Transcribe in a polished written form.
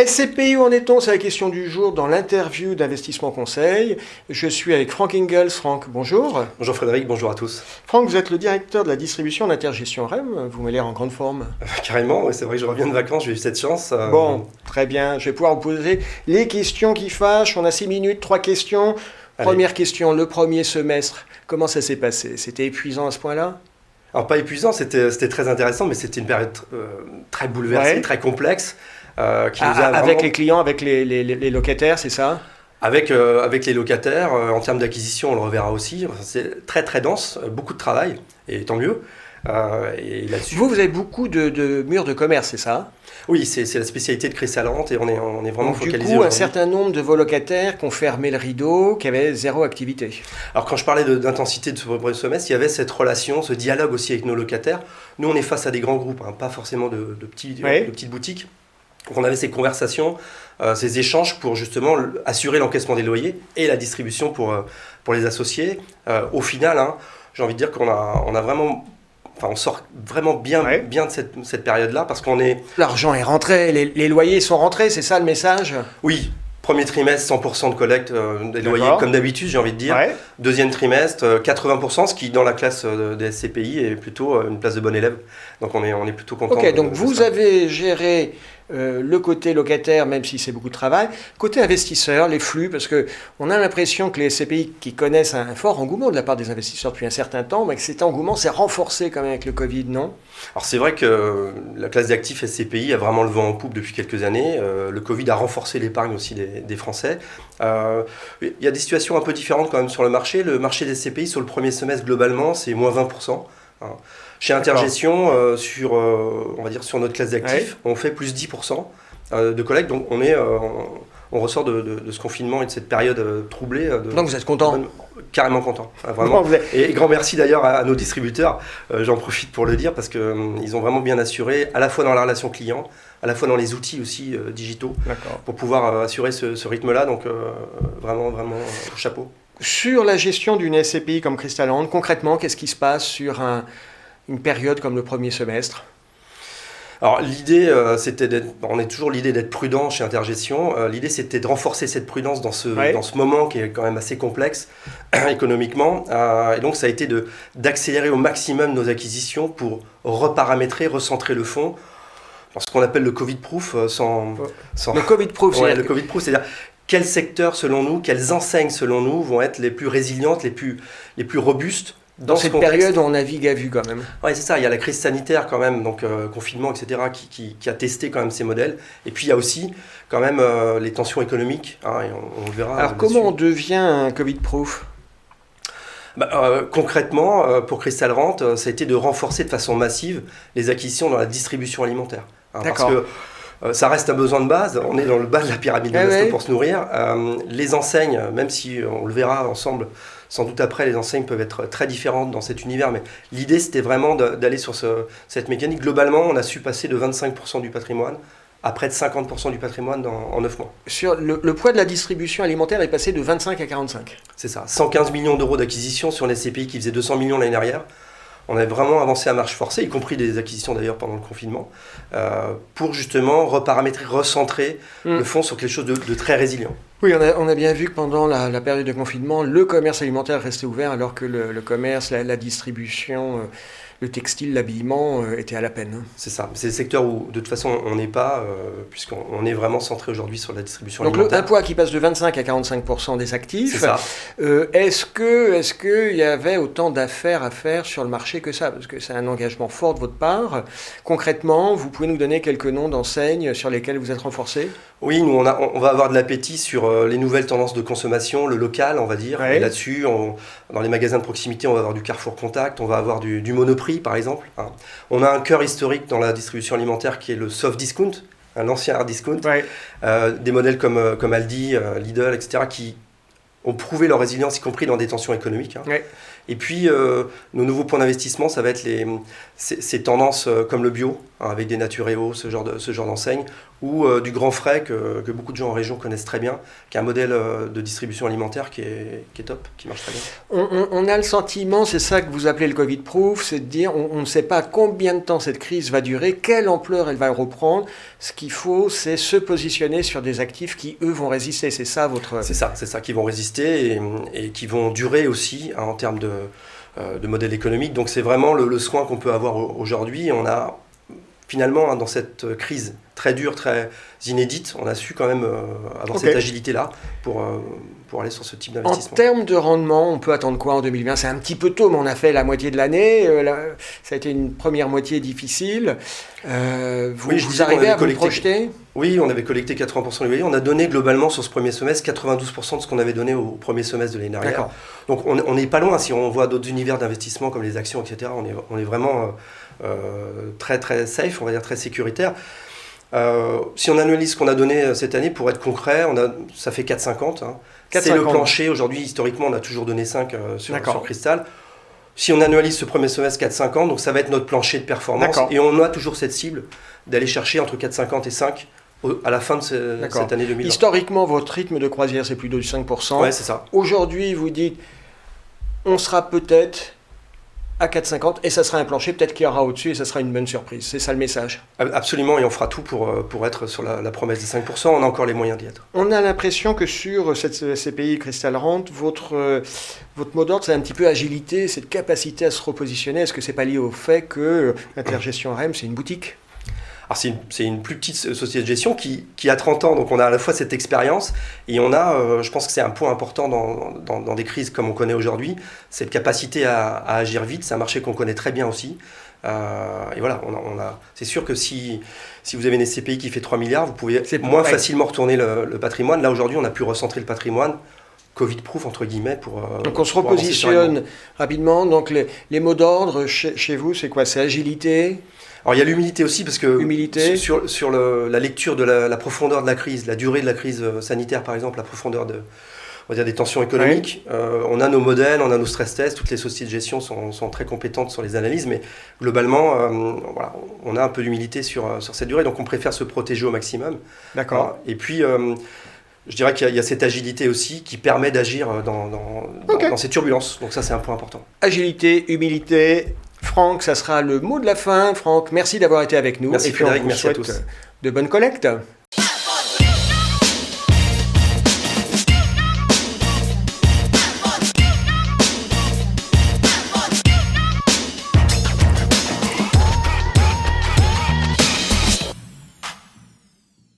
SCPI, où en est-on? C'est la question du jour dans l'interview d'Investissement Conseil. Je suis avec Franck Ingels. Franck, bonjour. Bonjour Frédéric, bonjour à tous. Franck, vous êtes le directeur de la distribution d'Intergestion REM. Vous m'avez l'air en grande forme. Carrément, oui, c'est vrai que je reviens de vacances, j'ai eu cette chance. Bon, très bien. Je vais pouvoir vous poser les questions qui fâchent. On a 6 minutes, 3 questions. Première question, le premier semestre, comment ça s'est passé? C'était épuisant à ce point-là? Alors pas épuisant, c'était très intéressant, mais c'était une période très bouleversée, très complexe. Avec les clients, avec les locataires, c'est ça? Avec les locataires, en termes d'acquisition, on le reverra aussi. C'est très très dense, beaucoup de travail, et tant mieux. Et là-dessus... Vous avez beaucoup de murs de commerce, c'est ça? Oui, c'est la spécialité de Chrysalent et on est vraiment donc, focalisé. Du coup, un certain nombre de vos locataires qui ont fermé le rideau, qui avaient zéro activité. Alors quand je parlais d'intensité de ce premier semestre, il y avait cette relation, ce dialogue aussi avec nos locataires. Nous, on est face à des grands groupes, hein, pas forcément de petites boutiques. Donc on avait ces conversations, ces échanges pour justement assurer l'encaissement des loyers et la distribution pour les associés. Au final, hein, j'ai envie de dire qu'on a vraiment... Enfin, on sort vraiment bien de cette période-là parce qu'on est... L'argent est rentré, les loyers sont rentrés, c'est ça le message? Oui, premier trimestre, 100% de collecte des loyers, comme d'habitude, j'ai envie de dire. Ouais. Deuxième trimestre, 80%, ce qui, dans la classe des SCPI, est plutôt une place de bon élève. Donc, on est plutôt content. Ok, donc vous avez géré le côté locataire, même si c'est beaucoup de travail. Côté investisseur, les flux, parce qu'on a l'impression que les SCPI qui connaissent un fort engouement de la part des investisseurs depuis un certain temps, mais que cet engouement s'est renforcé quand même avec le Covid, non? Alors c'est vrai que la classe d'actifs SCPI a vraiment le vent en poupe depuis quelques années. Le Covid a renforcé l'épargne aussi des Français. Il y a des situations un peu différentes quand même sur le marché. Le marché des SCPI sur le premier semestre, globalement, c'est moins 20%. Hein. Chez Intergestion, on va dire sur notre classe d'actifs, on fait plus 10% de collecte. Donc on ressort de ce confinement et de cette période troublée. Donc vous êtes content? Carrément content, vraiment. Et grand merci d'ailleurs à nos distributeurs, j'en profite pour le dire, parce qu'ils ont vraiment bien assuré, à la fois dans la relation client, à la fois dans les outils aussi digitaux, pour pouvoir assurer ce rythme-là. Donc vraiment, chapeau. Sur la gestion d'une SCPI comme Chrysalent, concrètement, qu'est-ce qui se passe sur une période comme le premier semestre? Alors l'idée, on est toujours l'idée d'être prudent chez Intergestion. L'idée, c'était de renforcer cette prudence dans ce moment qui est quand même assez complexe économiquement. Et donc ça a été d'accélérer au maximum nos acquisitions pour reparamétrer, recentrer le fonds. Alors, ce qu'on appelle le Covid-proof. Le Covid-proof, le Covid-proof, c'est-à-dire quels secteurs selon nous, quelles enseignes selon nous vont être les plus résilientes, les plus robustes dans cette période où on navigue à vue quand même. Oui, c'est ça. Il y a la crise sanitaire quand même, donc confinement, etc., qui a testé quand même ces modèles. Et puis il y a aussi quand même les tensions économiques, hein, et on le verra. Alors comment on devient un Covid-proof? Concrètement, pour Chrysalent, ça a été de renforcer de façon massive les acquisitions dans la distribution alimentaire. Hein, parce que ça reste un besoin de base, on est dans le bas de la pyramide de Maslow pour se nourrir. Les enseignes, même si on le verra ensemble, sans doute après, les enseignes peuvent être très différentes dans cet univers, mais l'idée c'était vraiment d'aller sur cette mécanique. Globalement, on a su passer de 25% du patrimoine à près de 50% du patrimoine en 9 mois. Sur le poids de la distribution alimentaire est passé de 25 à 45. C'est ça, 115 millions d'euros d'acquisition sur une SCPI qui faisait 200 millions l'année dernière. On a vraiment avancé à marche forcée, y compris des acquisitions d'ailleurs pendant le confinement, pour justement reparamétrer, recentrer le fonds sur quelque chose de très résilient. Oui, on a bien vu que pendant la période de confinement, le commerce alimentaire restait ouvert alors que le commerce, la distribution, le textile, l'habillement étaient à la peine. C'est ça. C'est le secteur où de toute façon on n'est pas, puisqu'on est vraiment centré aujourd'hui sur la distribution alimentaire. Donc un poids qui passe de 25 à 45% des actifs. C'est ça. Est-ce qu'il y avait autant d'affaires à faire sur le marché que ça? Parce que c'est un engagement fort de votre part. Concrètement, vous pouvez nous donner quelques noms d'enseignes sur lesquelles vous êtes renforcés? Oui, nous on va avoir de l'appétit sur les nouvelles tendances de consommation, le local on va dire. Et là-dessus, dans les magasins de proximité, on va avoir du Carrefour Contact, on va avoir du Monoprix par exemple. On a un cœur historique dans la distribution alimentaire qui est le soft discount, l'ancien hard discount. Des modèles comme Aldi, Lidl, etc. qui ont prouvé leur résilience, y compris dans des tensions économiques. Et puis, nos nouveaux points d'investissement, ça va être ces tendances comme le bio, avec des Naturéo, ce genre d'enseigne, ou du Grand Frais que beaucoup de gens en région connaissent très bien, qui est un modèle de distribution alimentaire qui est top, qui marche très bien. On a le sentiment, c'est ça que vous appelez le Covid-proof, c'est de dire on ne sait pas combien de temps cette crise va durer, quelle ampleur elle va reprendre. Ce qu'il faut, c'est se positionner sur des actifs qui, eux, vont résister. C'est ça votre... C'est ça, qui vont résister et qui vont durer aussi en termes de modèle économique. Donc c'est vraiment le soin qu'on peut avoir aujourd'hui. On a finalement, dans cette crise très dure, très inédite, on a su quand même avoir cette agilité-là pour aller sur ce type d'investissement. En termes de rendement, on peut attendre quoi en 2020 ? C'est un petit peu tôt, mais on a fait la moitié de l'année. Ça a été une première moitié difficile. Vous arrivez à vous projeter ? Oui, on avait collecté 80% du loyer. On a donné globalement sur ce premier semestre 92% de ce qu'on avait donné au premier semestre de l'année dernière. D'accord. Donc on n'est pas loin. Si on voit d'autres univers d'investissement comme les actions, etc., on est vraiment très très safe, on va dire très sécuritaire. Si on analyse ce qu'on a donné cette année, pour être concret, ça fait 4,50. Hein. C'est le plancher. Aujourd'hui, historiquement, on a toujours donné 5 sur Cristal. Si on analyse ce premier semestre 4,50, donc ça va être notre plancher de performance. D'accord. Et on a toujours cette cible d'aller chercher entre 4,50 et 5 à la fin de cette année 2020. Historiquement, votre rythme de croisière, c'est plus de 5%. Ouais, c'est ça. Aujourd'hui, vous dites, on sera peut-être à 4,50 et ça sera un plancher, peut-être qu'il y aura au-dessus et ça sera une bonne surprise. C'est ça le message. Absolument, et on fera tout pour être sur la promesse des 5%. On a encore les moyens d'y être. On a l'impression que sur cette CPI Cristal Rent, votre mot d'ordre, c'est un petit peu agilité, cette capacité à se repositionner. Est-ce que c'est pas lié au fait que Intergestion REM, c'est une boutique ? Alors c'est une plus petite société de gestion qui a 30 ans, donc on a à la fois cette expérience et on a, je pense que c'est un point important dans des crises comme on connaît aujourd'hui, cette capacité à agir vite. C'est un marché qu'on connaît très bien aussi. Et voilà, c'est sûr que si vous avez une SCPI qui fait 3 milliards, vous pouvez moins facilement retourner le patrimoine. Là aujourd'hui, on a pu recentrer le patrimoine Covid-proof, entre guillemets, donc on se repositionne rapidement. Donc les mots d'ordre chez vous, c'est quoi ? C'est agilité ? Alors il y a l'humilité aussi, parce que sur la lecture de la profondeur de la crise, la durée de la crise sanitaire par exemple, la profondeur on va dire des tensions économiques, on a nos modèles, on a nos stress tests, toutes les sociétés de gestion sont très compétentes sur les analyses, mais globalement, on a un peu d'humilité sur cette durée, donc on préfère se protéger au maximum. D'accord. Et puis, je dirais qu'il y a cette agilité aussi qui permet d'agir dans ces turbulences, donc ça c'est un point important. Agilité, humilité. Franck, ça sera le mot de la fin. Franck, merci d'avoir été avec nous. Merci Frédéric, merci à tous. De bonnes collectes.